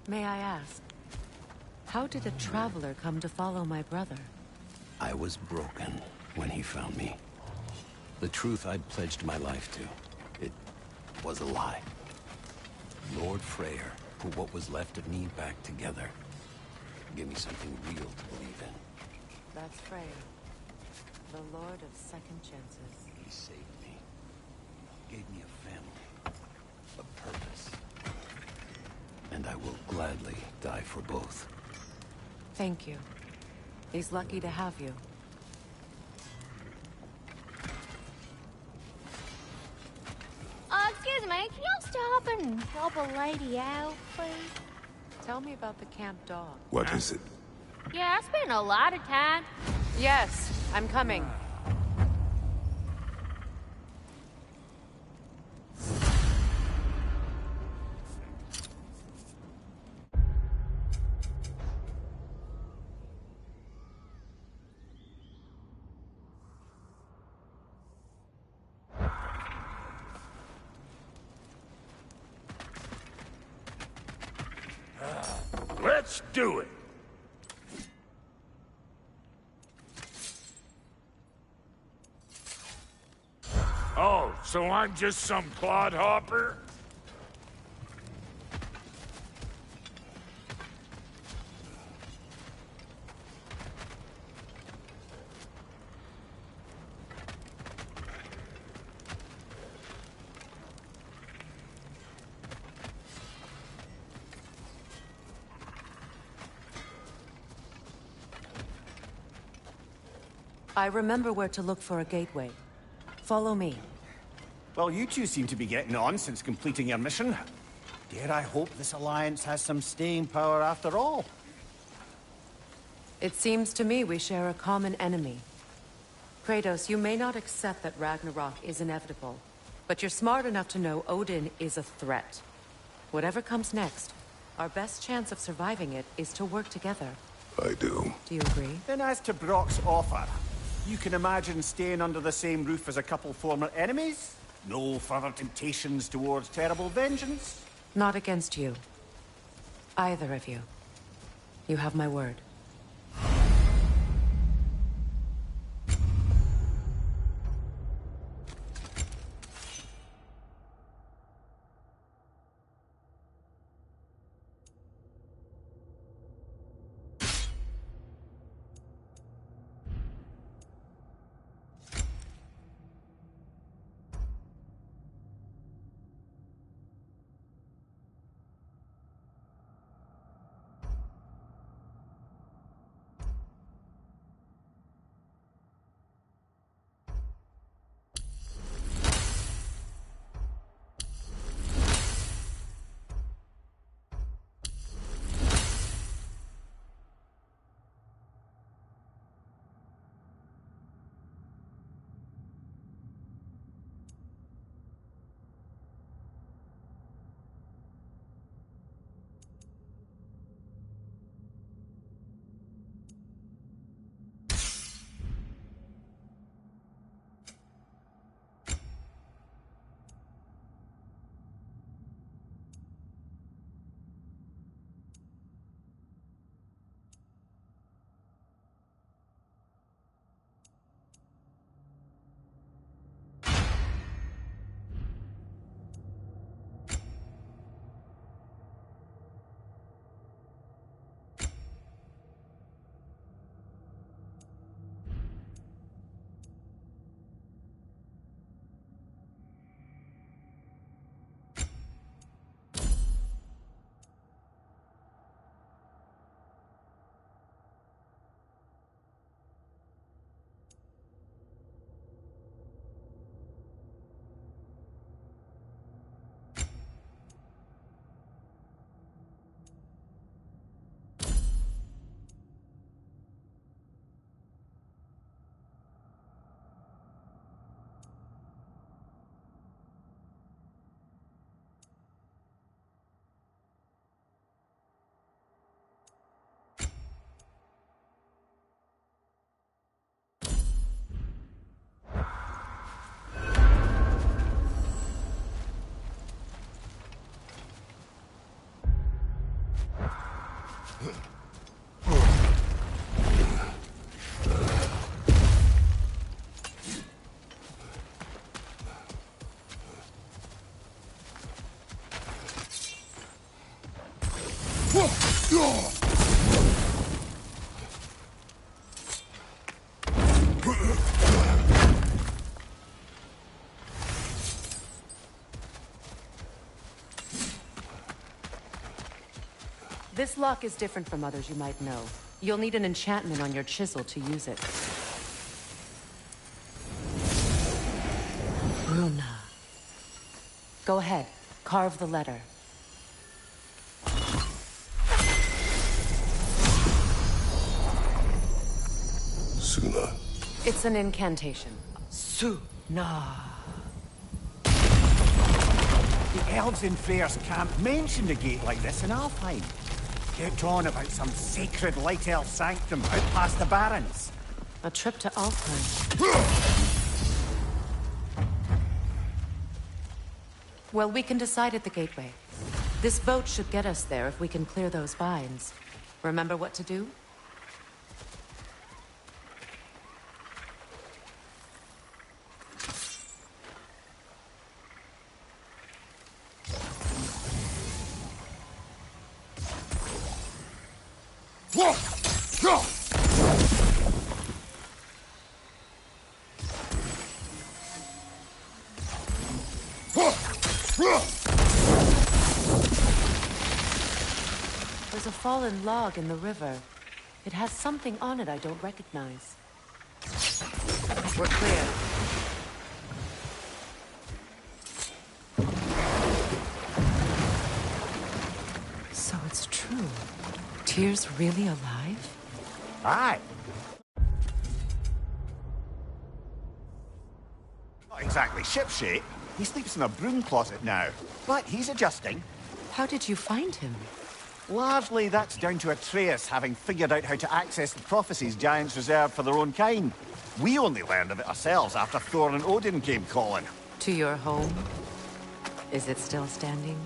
May I ask, how did a traveler come to follow my brother? I was broken when he found me. The truth I'd pledged my life to, it was a lie. Lord Freyr put what was left of me back together. Gave me something real to believe in. That's Freyr, the Lord of Second Chances. He saved me. Gave me a family. A purpose. And I will gladly die for both. Thank you. He's lucky to have you. Excuse me, can you stop and help a lady out, please? Tell me about the camp dog. What is it? Yeah, I spent a lot of time. Yes, I'm coming. Let's do it! Oh, so I'm just some clodhopper? I remember where to look for a gateway. Follow me. Well, you two seem to be getting on since completing your mission. Dare I hope this alliance has some staying power after all? It seems to me we share a common enemy. Kratos, you may not accept that Ragnarok is inevitable, but you're smart enough to know Odin is a threat. Whatever comes next, our best chance of surviving it is to work together. I do. Do you agree? Then as to Brock's offer, you can imagine staying under the same roof as a couple former enemies? No further temptations towards terrible vengeance? Not against you. Either of you. You have my word. This lock is different from others you might know. You'll need an enchantment on your chisel to use it. Bruna. Go ahead. Carve the letter. Suna. It's an incantation. Suna. The elves in Freyr's camp mentioned a gate like this in Alfheim. Kept on about some sacred light elf sanctum out past the Barrens. A trip to Alfheim. Well, we can decide at the gateway. This boat should get us there if we can clear those vines. Remember what to do? There's a fallen log in the river. It has something on it I don't recognize. We're clear. So it's true. Tyr's really alive? Aye. Not exactly shipshape. He sleeps in a broom closet now. But he's adjusting. How did you find him? Largely, that's down to Atreus having figured out how to access the prophecies giants reserved for their own kind. We only learned of it ourselves after Thor and Odin came calling. To your home? Is it still standing?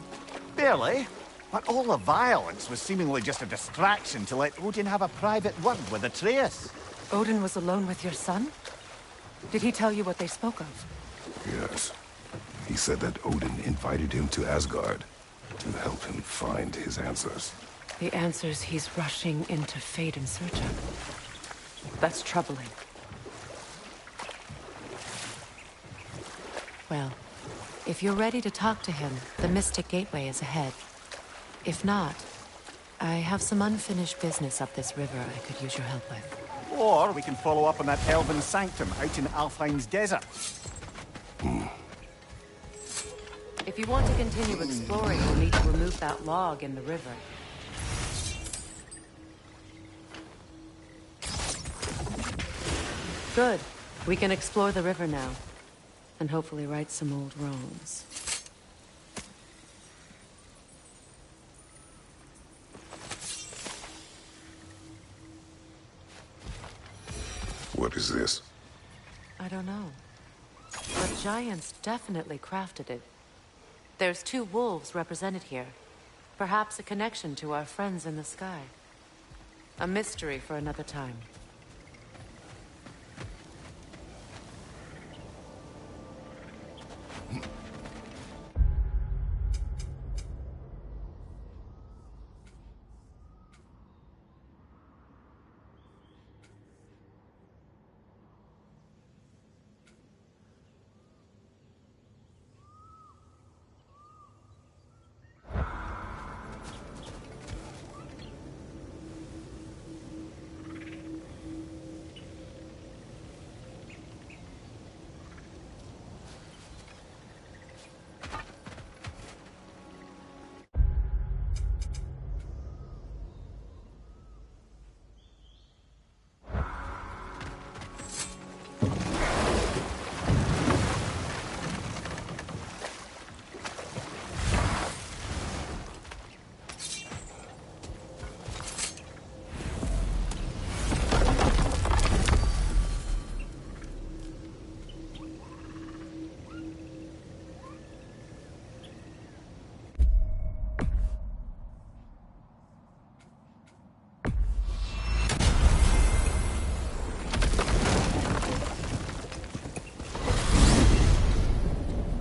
Barely. But all the violence was seemingly just a distraction to let Odin have a private word with Atreus. Odin was alone with your son? Did he tell you what they spoke of? Yes. He said that Odin invited him to Asgard to help him find his answers. The answers he's rushing into fate in search of. That's troubling. Well, if you're ready to talk to him, the Mystic Gateway is ahead. If not, I have some unfinished business up this river I could use your help with. Or we can follow up on that elven sanctum out in Alfheim's desert. If you want to continue exploring, we'll need to remove that log in the river. Good. We can explore the river now. And hopefully right some old wrongs. What is this? I don't know. But giants definitely crafted it. There's 2 wolves represented here. Perhaps a connection to our friends in the sky. A mystery for another time.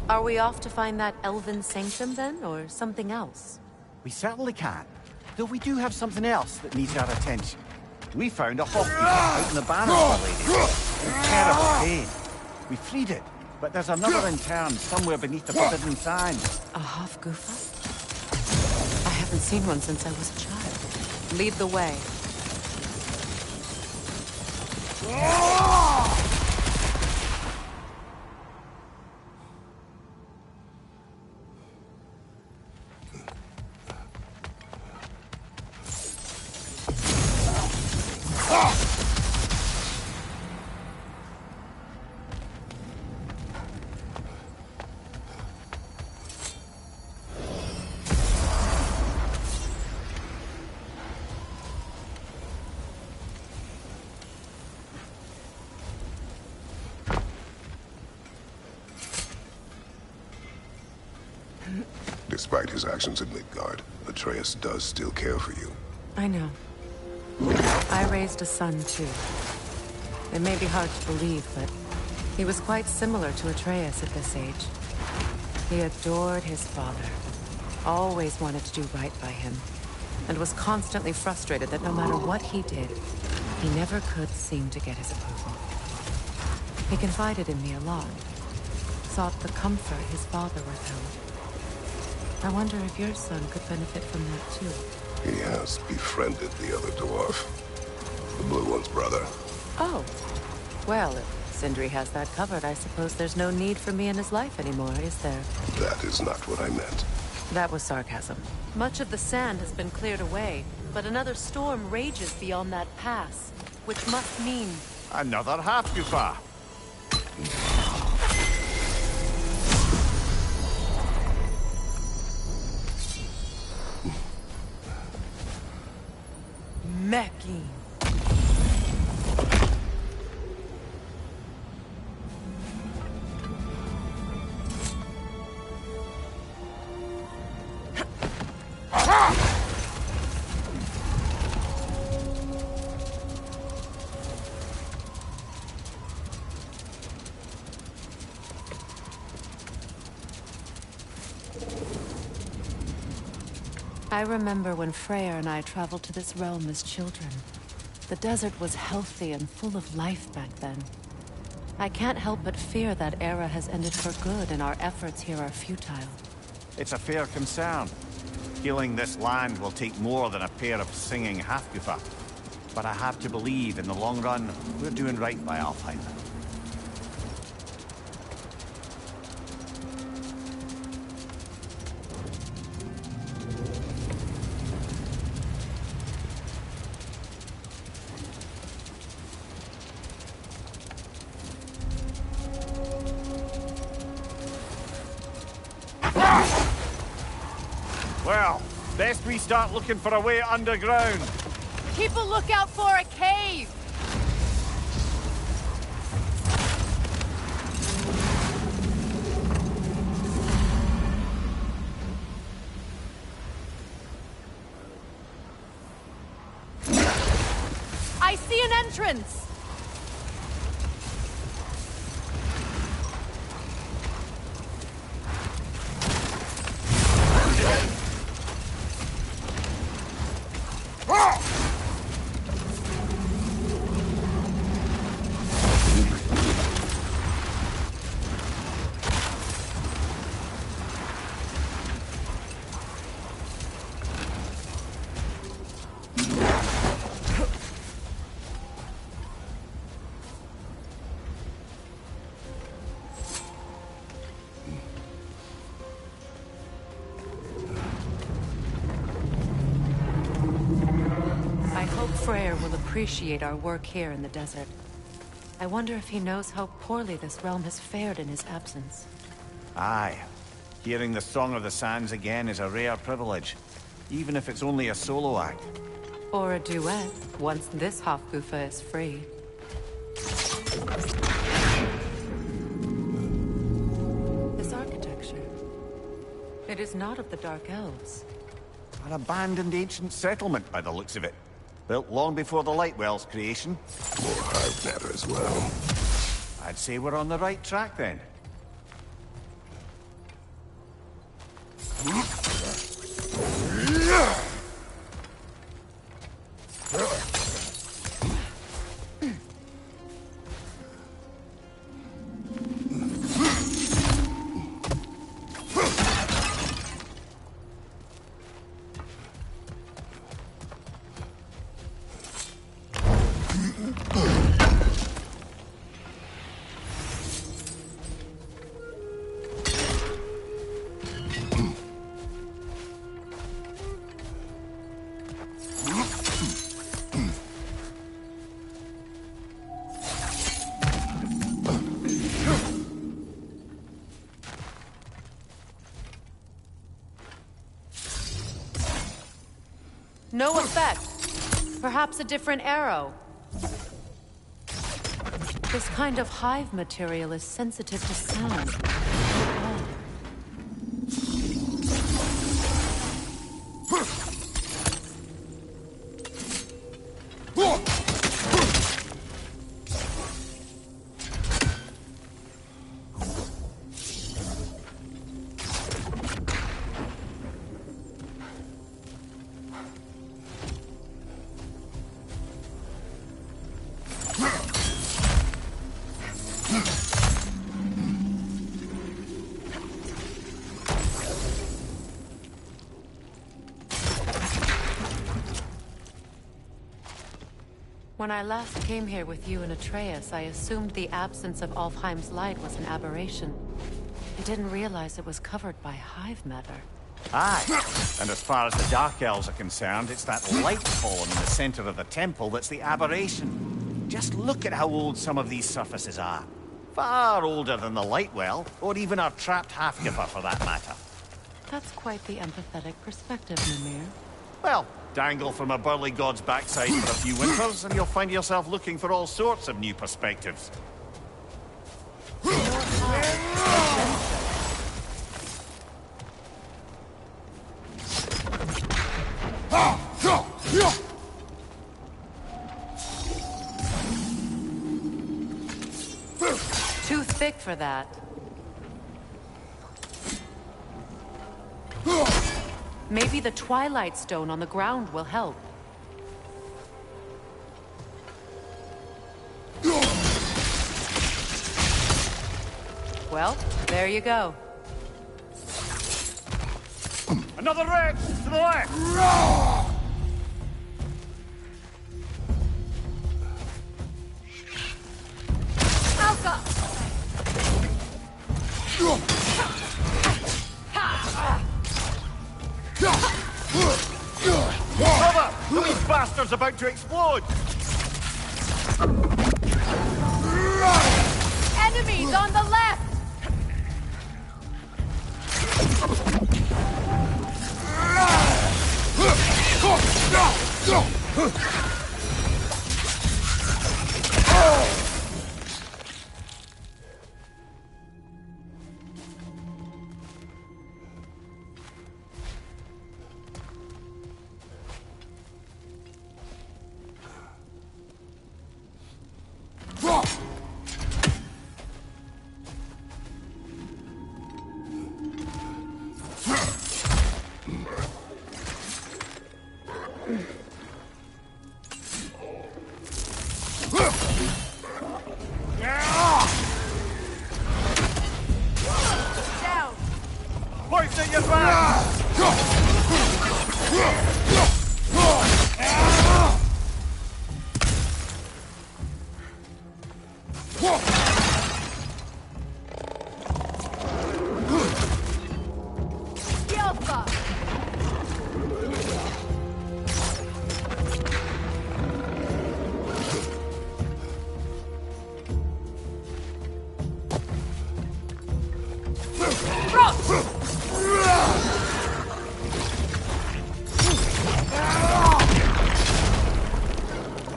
Are we off to find that elven sanctum then, or something else? We certainly can. Though we do have something else that needs our attention. We found a Hafgufa out in the barrens, lady. In terrible pain. We freed it, but there's another interned somewhere beneath the forbidden sands. A Hafgufa? I haven't seen one since I was a child. Lead the way. Despite his actions in Midgard, Atreus does still care for you. I know. I raised a son, too. It may be hard to believe, but he was quite similar to Atreus at this age. He adored his father, always wanted to do right by him, and was constantly frustrated that no matter what he did, he never could seem to get his approval. He confided in me a lot, sought the comfort his father withheld. I wonder if your son could benefit from that, too. He has befriended the other dwarf. The blue one's brother. Oh. Well, if Sindri has that covered, I suppose there's no need for me in his life anymore, is there? That is not what I meant. That was sarcasm. Much of the sand has been cleared away, but another storm rages beyond that pass, which must mean... Another Hafgufa. Mecking. I remember when Freyr and I traveled to this realm as children. The desert was healthy and full of life back then. I can't help but fear that era has ended for good and our efforts here are futile. It's a fair concern. Healing this land will take more than a pair of singing Hafgufa. But I have to believe, in the long run, we're doing right by Alfheim. Well, best we start looking for a way underground. Keep a lookout for a cave! I see an entrance! Freyr will appreciate our work here in the desert. I wonder if he knows how poorly this realm has fared in his absence. Aye. Hearing the Song of the Sands again is a rare privilege, even if it's only a solo act. Or a duet, once this Hafgufa is free. This architecture. It is not of the Dark Elves. An abandoned ancient settlement by the looks of it. Built long before the Lightwell's creation. More hive matter as well. I'd say we're on the right track then. No effect. Perhaps a different arrow. This kind of hive material is sensitive to sound. When I last came here with you and Atreus, I assumed the absence of Alfheim's light was an aberration. I didn't realize it was covered by hive matter. Aye, and as far as the Dark Elves are concerned, it's that light column in the center of the temple that's the aberration. Just look at how old some of these surfaces are. Far older than the light well, or even our trapped Hafgufa for that matter. That's quite the empathetic perspective, Mimir. Well, dangle from a burly god's backside for a few winters, and you'll find yourself looking for all sorts of new perspectives. Too thick for that. Maybe the Twilight Stone on the ground will help. Well, there you go. Another wreck! To the left! Alka! Cover! These bastards about to explode! Enemies on the left! Hoisting your back!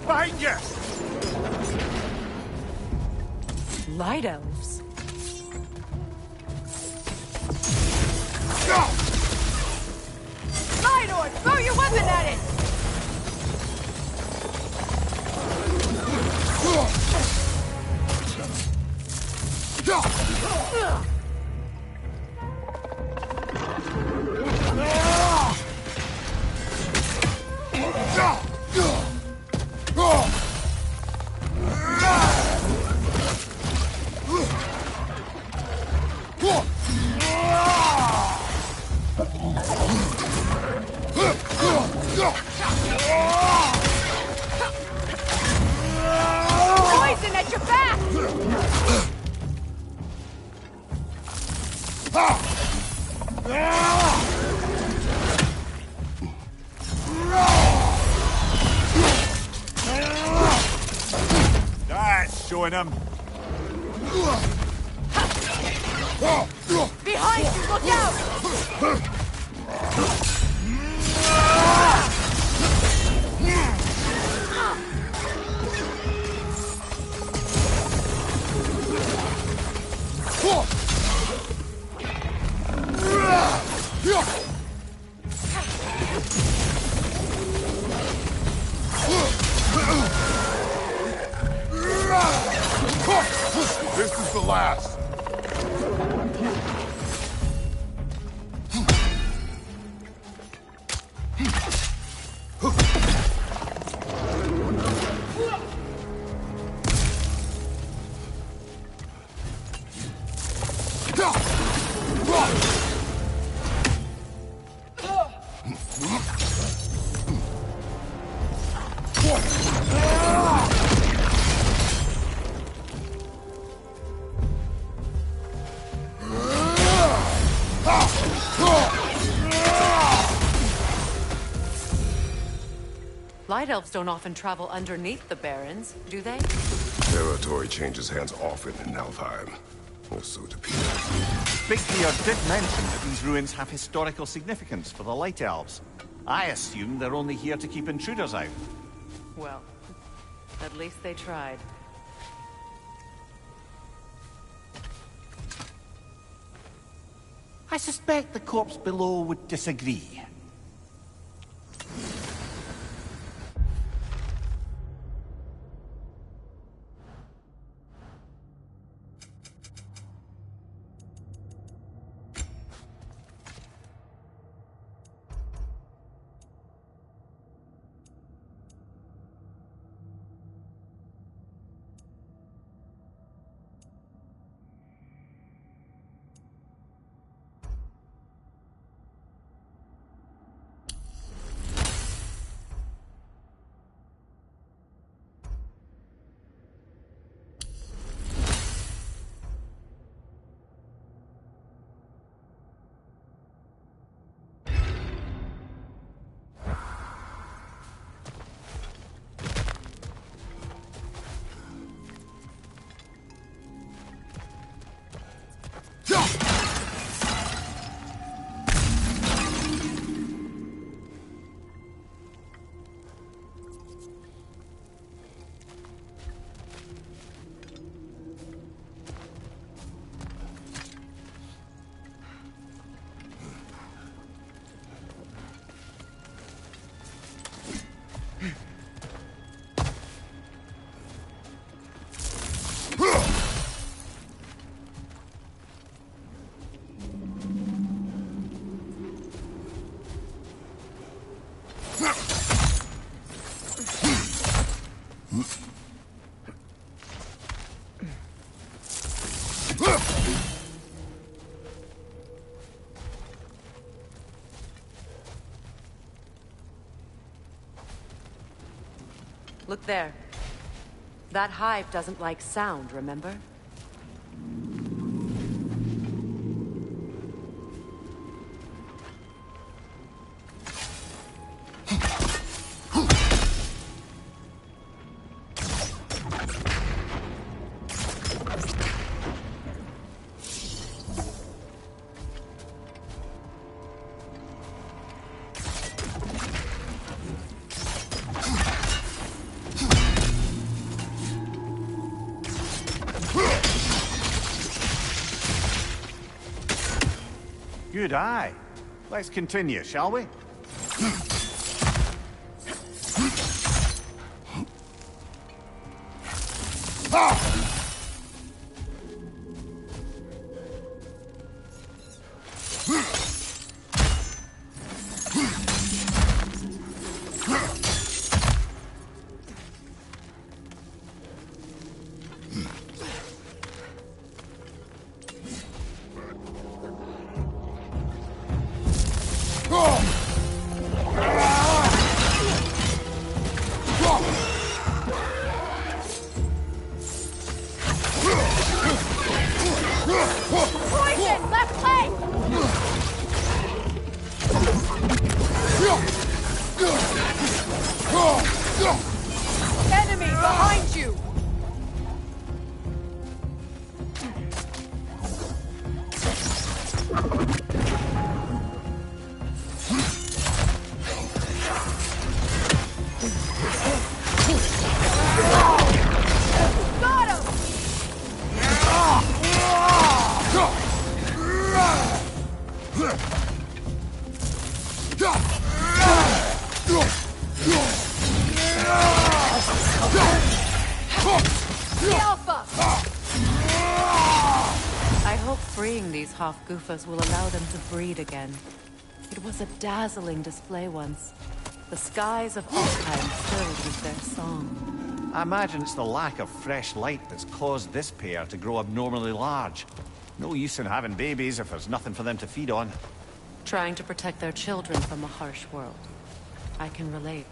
Behind you! Light elves? Lidor, throw your weapon at it! Poison at your back! That's showing him. Behind you, look out! was the last. Light elves don't often travel underneath the barrens, do they? Territory changes hands often in Alfheim. Or so it appears. Bigbeard did mention that these ruins have historical significance for the Light Elves. I assume they're only here to keep intruders out. Well, at least they tried. I suspect the corpse below would disagree. Look there. That hive doesn't like sound, remember? Good eye. Let's continue, shall we? Poison! Left leg! Enemy behind you! Got him! The Alpha! hope freeing these Hafgufas will allow them to breed again. It was a dazzling display once. The skies of Alkheim filled with their song. I imagine it's the lack of fresh light that's caused this pair to grow abnormally large. No use in having babies if there's nothing for them to feed on. Trying to protect their children from a harsh world. I can relate.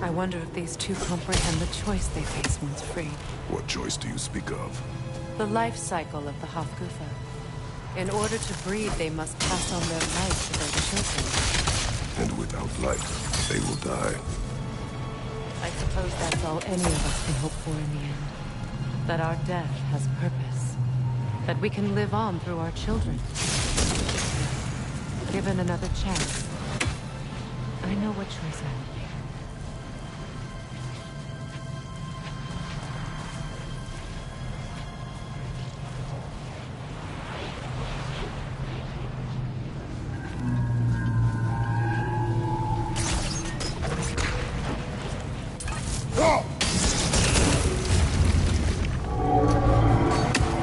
I wonder if these two comprehend the choice they face once freed. What choice do you speak of? The life cycle of the Hafgufa. In order to breed, they must pass on their life to their children. And without light, they will die. I suppose that's all any of us can hope for in the end. That our death has purpose. That we can live on through our children. Given another chance, I know what choice I would make.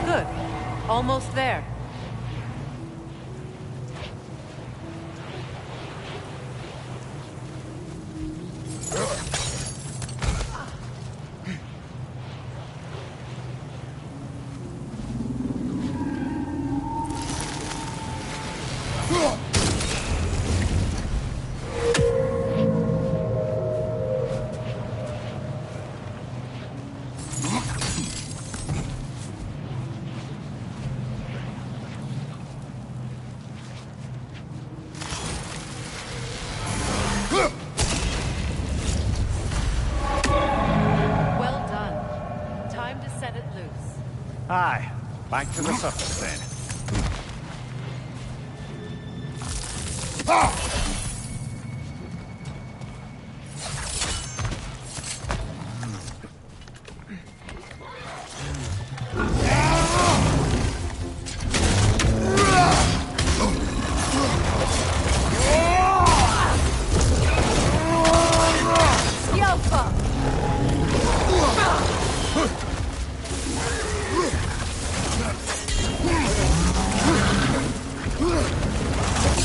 Good. Almost there. Aye. Back to the surface then.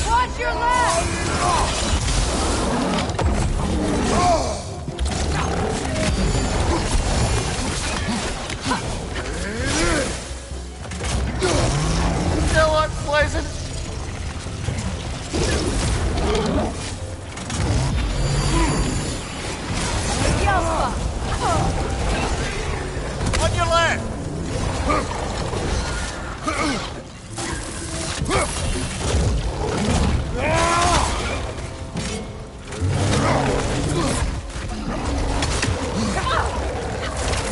Watch your left! Still unpleasant. On your left!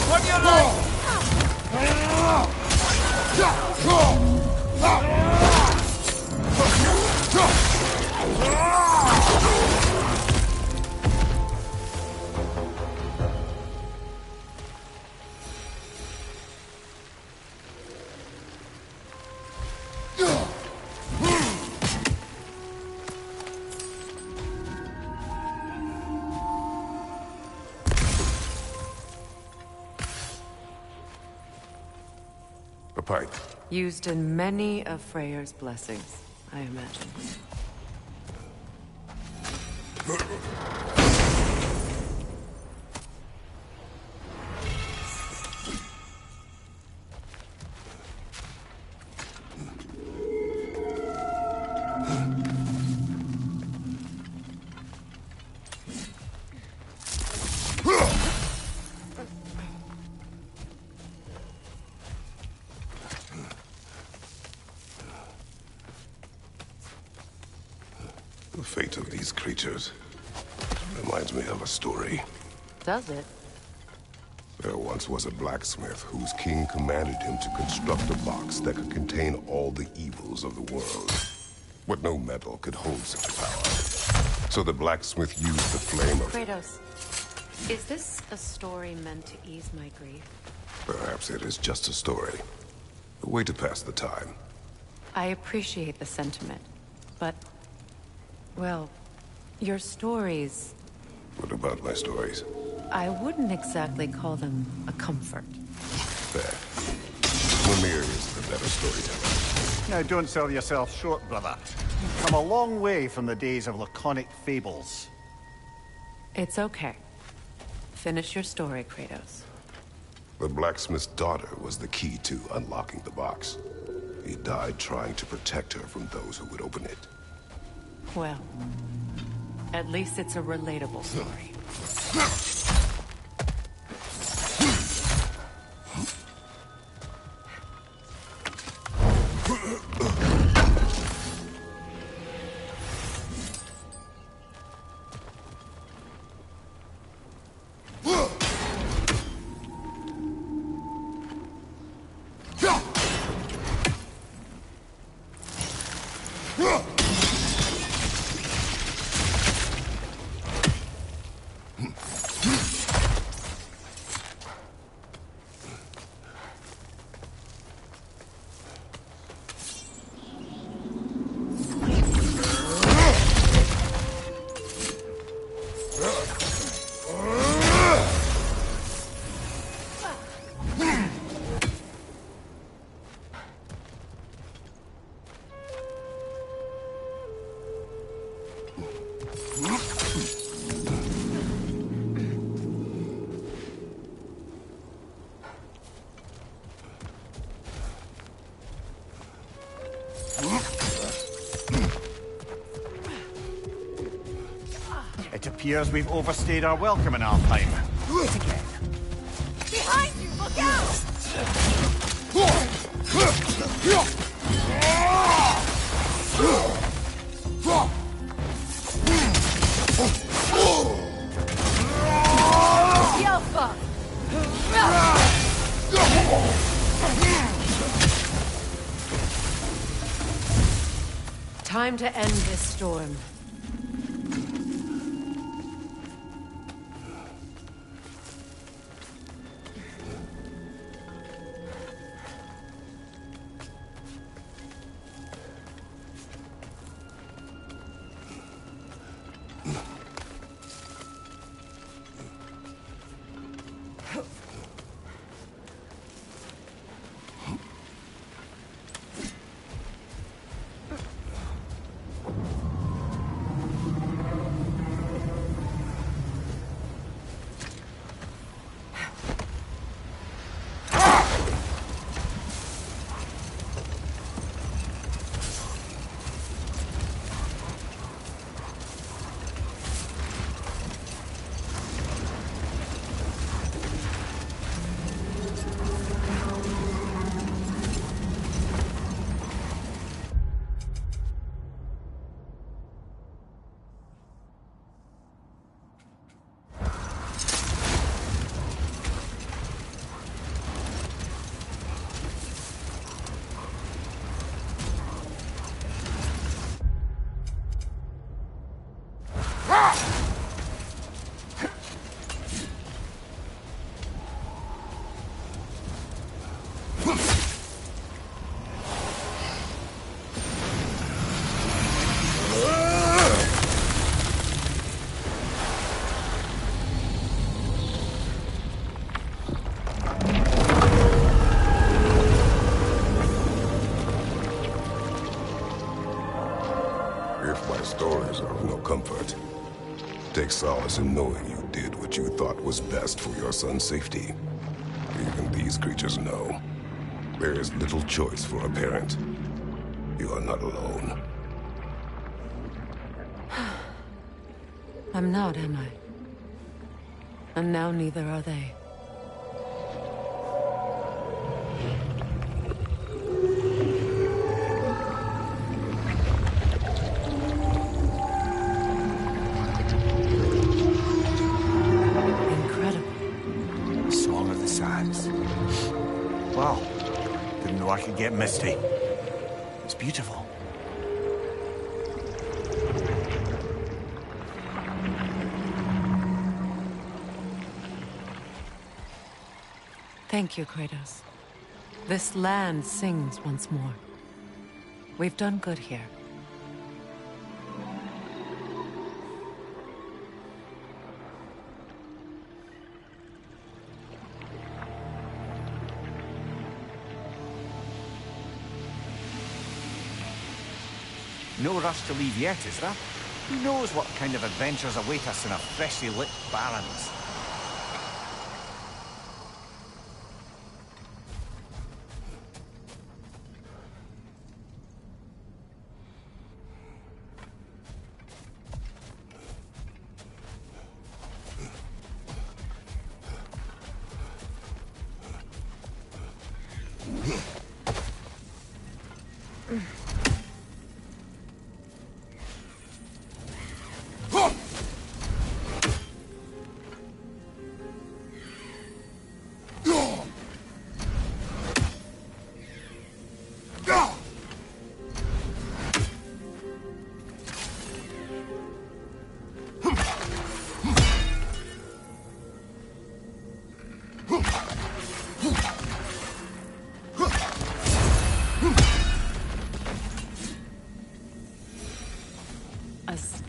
On your left! pipe. Used in many of Freyr's blessings, I imagine. The fate of these creatures reminds me of a story. Does it? There once was a blacksmith whose king commanded him to construct a box that could contain all the evils of the world. But no metal could hold such power. So the blacksmith used the flame of... Kratos, is this a story meant to ease my grief? Perhaps it is just a story. A way to pass the time. I appreciate the sentiment, but... well, your stories... What about my stories? I wouldn't exactly call them a comfort. Fair. Mimir is the better storyteller. Now, don't sell yourself short, brother. You've come a long way from the days of laconic fables. It's okay. Finish your story, Kratos. The blacksmith's daughter was the key to unlocking the box. He died trying to protect her from those who would open it. Well, at least it's a relatable story. It appears we've overstayed our welcome in Alfheim. Behind you! Look out! Yelpa! Time to end this storm. comfort. Take solace in knowing you did what you thought was best for your son's safety. Even these creatures know. There is little choice for a parent. You are not alone. I'm not, am I? And now neither are they. Incredible. Song of the Sands. Wow. Didn't know I could get misty. It's beautiful. Thank you, Kratos. This land sings once more. We've done good here. No rush to leave yet, is there? Who knows what kind of adventures await us in our freshly lit barrens?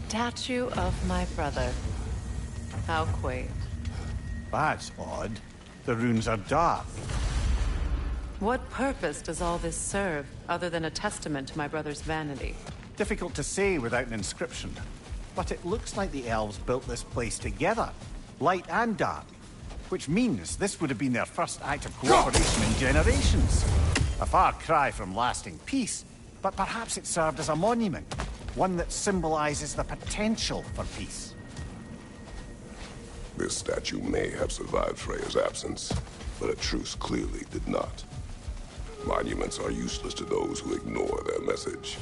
Statue of my brother. How quaint. That's odd. The runes are dark. What purpose does all this serve, other than a testament to my brother's vanity? Difficult to say without an inscription. But it looks like the elves built this place together, light and dark. Which means this would have been their first act of cooperation in generations. A far cry from lasting peace, but perhaps it served as a monument. One that symbolizes the potential for peace. This statue may have survived Freya's absence, but a truce clearly did not. Monuments are useless to those who ignore their message.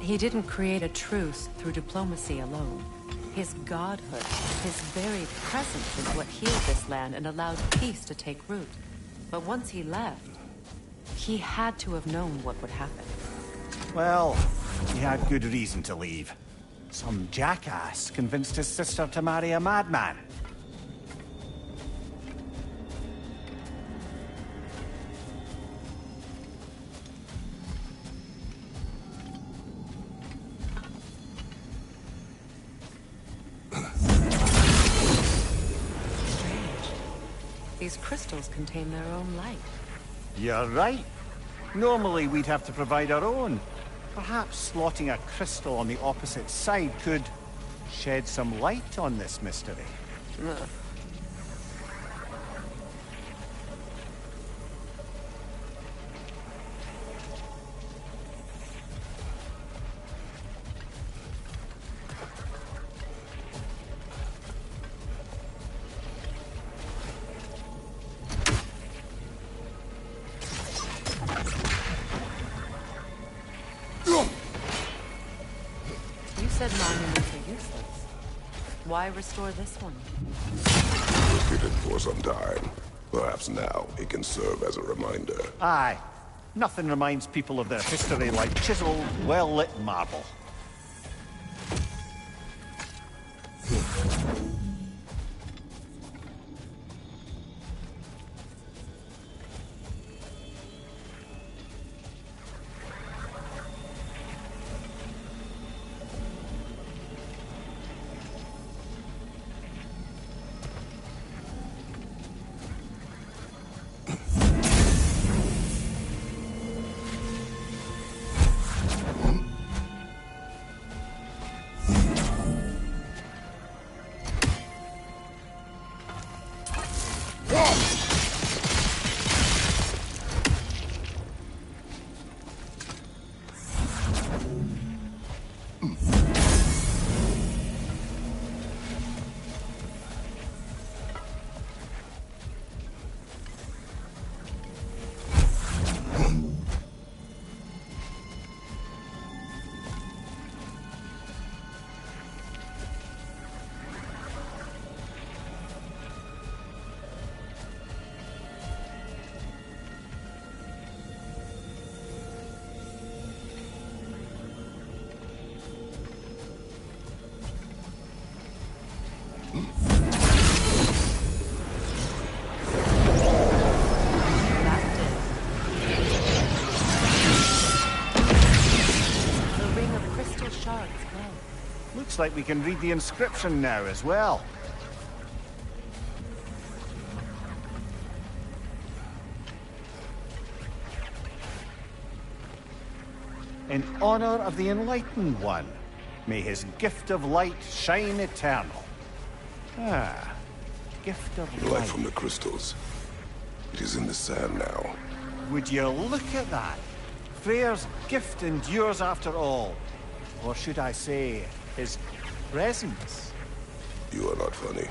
He didn't create a truce through diplomacy alone. His godhood, his very presence is what healed this land and allowed peace to take root. But once he left, he had to have known what would happen. Well, he had good reason to leave. Some jackass convinced his sister to marry a madman. These crystals contain their own light. You're right. Normally we'd have to provide our own. Perhaps slotting a crystal on the opposite side could shed some light on this mystery. Ugh. You said monuments are useless. Why restore this one? Hidden for some time. Perhaps now it can serve as a reminder. Aye. Nothing reminds people of their history like chiseled, well-lit marble. Looks like we can read the inscription now as well. In honor of the Enlightened One, may his gift of light shine eternal. Ah, gift of light. Light from the crystals. It is in the sand now. Would you look at that? Freyr's gift endures after all. Or should I say, his presence? You are not funny.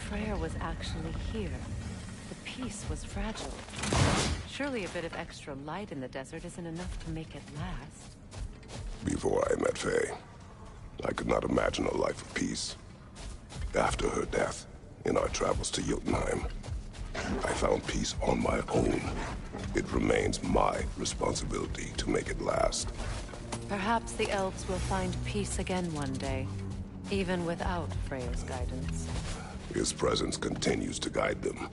Freyr was actually here. The peace was fragile. Surely a bit of extra light in the desert isn't enough to make it last. Before I met Faye, I could not imagine a life of peace. After her death, in our travels to Jotunheim, I found peace on my own. It remains my responsibility to make it last. Perhaps the elves will find peace again one day, even without Freya's guidance. His presence continues to guide them,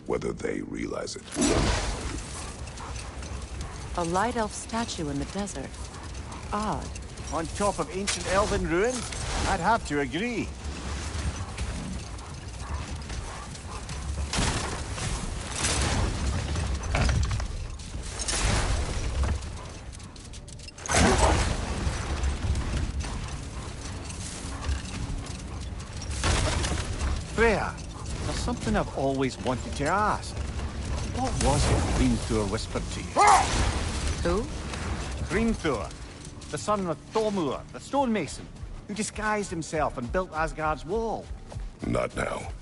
whether they realize it. A light elf statue in the desert. Odd. On top of ancient elven ruins? I'd have to agree. Freya, there's something I've always wanted to ask. What was it Hrimthur whispered to you? Who? Hrimthur, the son of Thormur, the stonemason, who disguised himself and built Asgard's wall. Not now.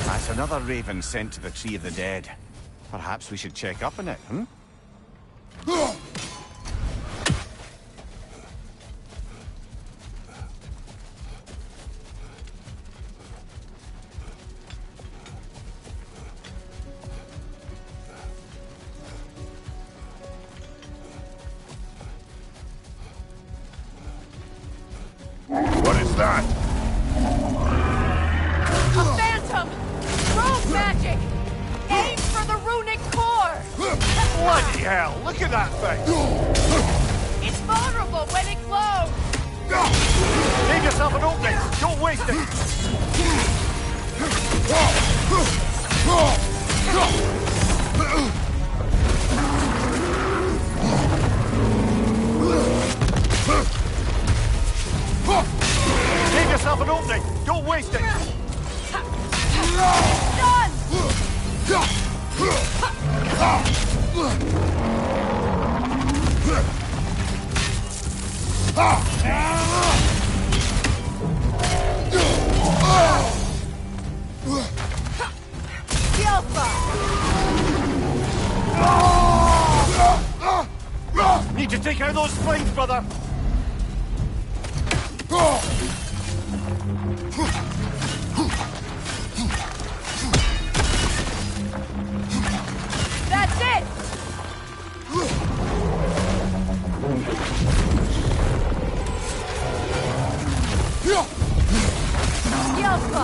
That's another raven sent to the Tree of the Dead. Perhaps we should check up on it, hmm? What is that? A phantom! Rogue magic! Aim for the runic core! Bloody hell, look at that thing! It's vulnerable when it glows! Leave yourself an opening! Don't waste it! Leave yourself an opening! Don't waste it! Done! Need to take out those flames, brother! That's it! Yelpa!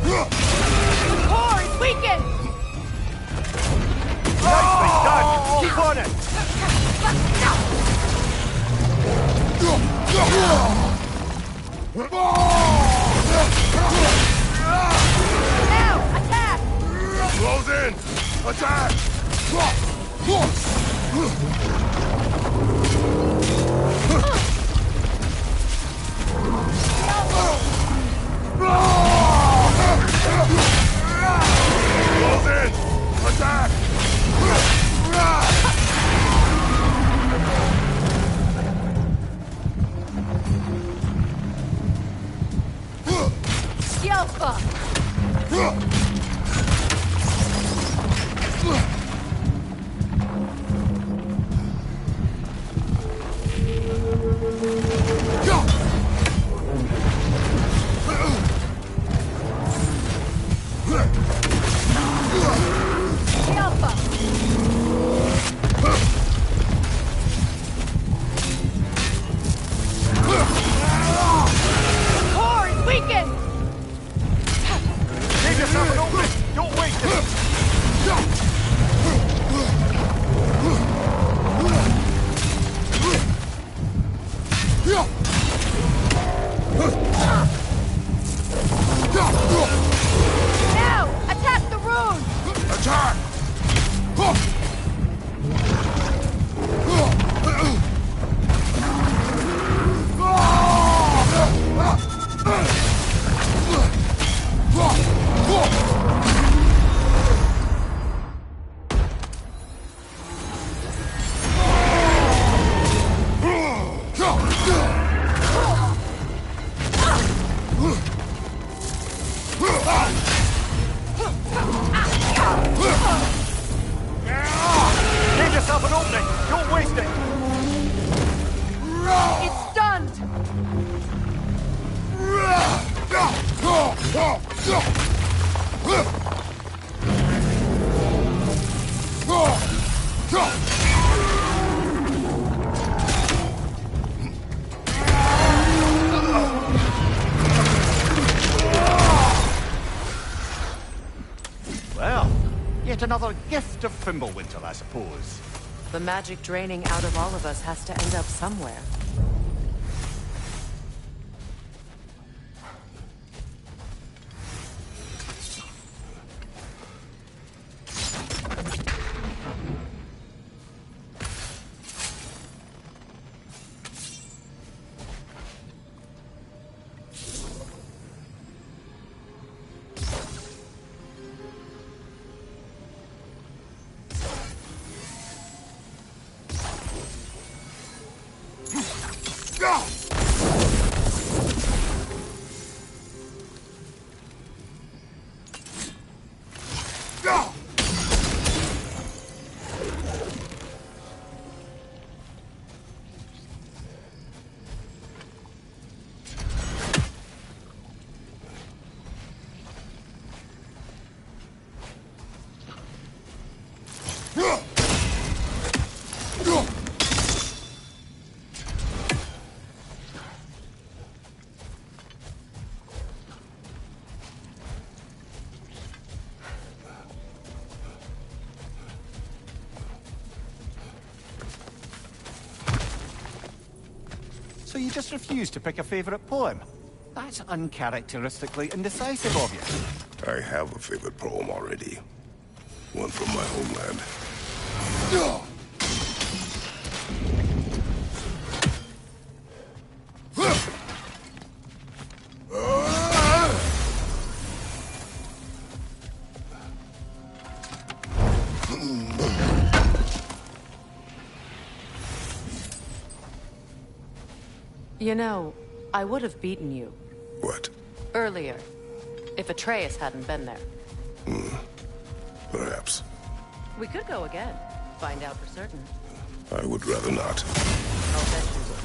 The core is weakened! Nicely done! Keep on it! Now, attack! Close in! Attack! Close in! Attack! Yelpa! Yelpa! The core is weakened! Give yourself an opening! Don't waste it! Now, attack the rune! Attack! Give yourself an opening! Don't waste it! It's stunned! Well, yet another gift of Fimbulwinter, I suppose. The magic draining out of all of us has to end up somewhere. So you just refuse to pick a favourite poem? That's uncharacteristically indecisive of you. I have a favorite poem already. One from my homeland. You know, I would have beaten you What? earlier if Atreus hadn't been there. Perhaps. We could go again, find out for certain. I would rather not. I'll bet you will.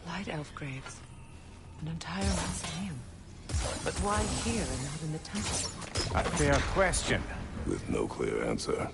Light elf graves. An entire mausoleum. But why here and not in the temple? A fair question. With no clear answer.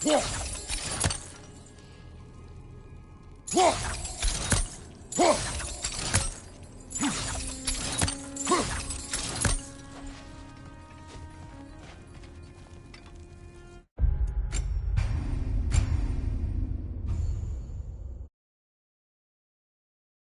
Whoa!